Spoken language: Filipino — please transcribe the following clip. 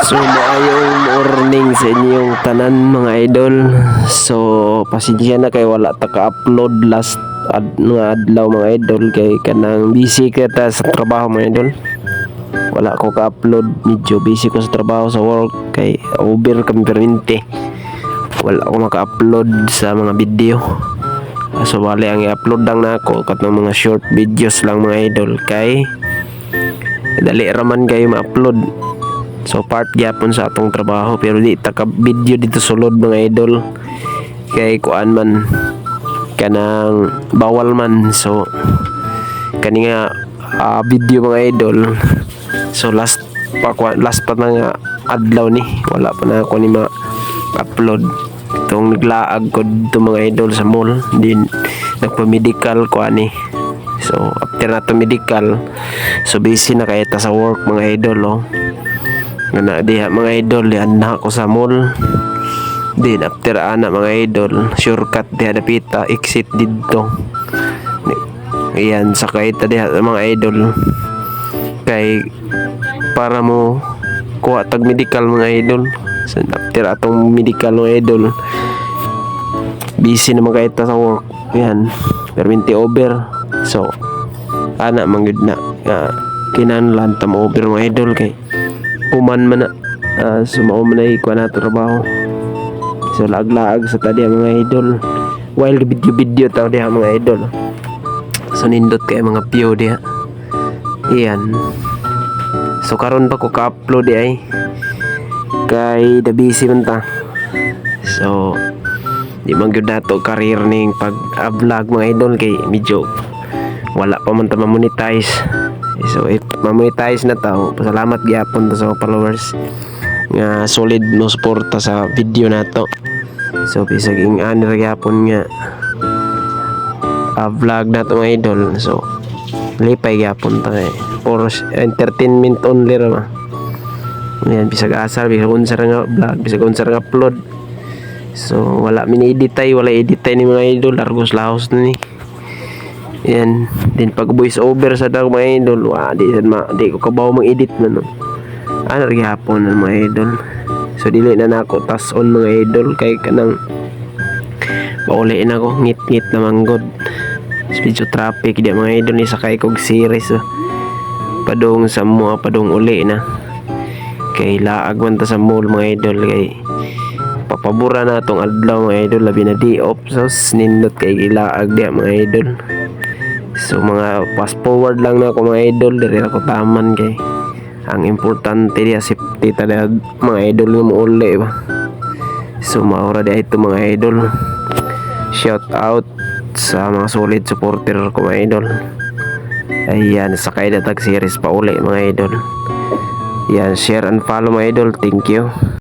So maayong morning sa inyong tanan mga idol. So pasensya na kay wala ta ka-upload last nga adlaw mga idol kay kanang busy kita sa trabaho mga idol. Wala ko ka-upload, medyo busy ko sa trabaho sa work kay over kami permente. Wala ako maka-upload sa mga video. So bali ang i-upload lang na ako katong mga short videos lang mga idol kay dali raman kayo ma-upload. So part gyapon sa atong trabaho pero di ta ka video dito sulod mga idol kay kuan man kanang bawal man. So kani nga video mga idol. So last pa nga adlaw ni wala pa na ako ni ma-upload. Itong naglaag ko dito mga idol sa mall din nagpa-medical ko ani. So after na to medical so busy na kaya ta sa work mga idol oh. Nga diha mga idol yan na ako sa mall din after ana mga idol shortcut diha dapita exit dito ayan sakay ta diha mga idol kay para mo kuha tag medical mga idol. So after atong medical mga idol busy naman kayo ta sa work yan perminti over. So ana manggid na kinahanglan ta mo over mga idol kay kuman man na sumao man na ikuha na trabaho. So laag-laag sa tadi mga idol while video tao diha mga idol. So nindot kay mga view diha iyan. So karon pa ko ka-upload ay kay da busy man ta. So di man gyud nato career ning pag-vlog mga idol kay medyo wala pa man ta ma-monetize. So if ma-monetize na tao, pasalamat gyapon ta sa mga followers nga solid no suporta sa video nato. So bisag ing-ani ra gyapon nga vlog nato mga idol. So lipay gyapon ta kay for entertainment only ra. Yan bisag asar bisag unsa ra nga vlog bisag unsa ra nga upload. So wala mini-edit wala edit ni mga idol largos lahos na ni. Yan din pag voice over sa dag mga idol di ko kabaw mang edit man no. Ano gyapon ng mga idol. So dili na nako tas on mga idol kay kanang pauli na ko ngit-ngit na manggod. Medyo traffic di mga idol ni sakay kog series padung sa mo padung uli na kay laag man ta sa mall mga idol kay papabura na tong adlaw mga idol labi na di off. So nindot kay ilaag di mga idol. So mga fast forward lang na ako mga idol diri ako taman kay ang importante diya safety ta mga idol nga mauli ba. So maura di ito mga idol. Shout out sa mga solid supporter ko mga idol. Ayan sakay na tag series pa uli mga idol. Yan share and follow mga idol. Thank you.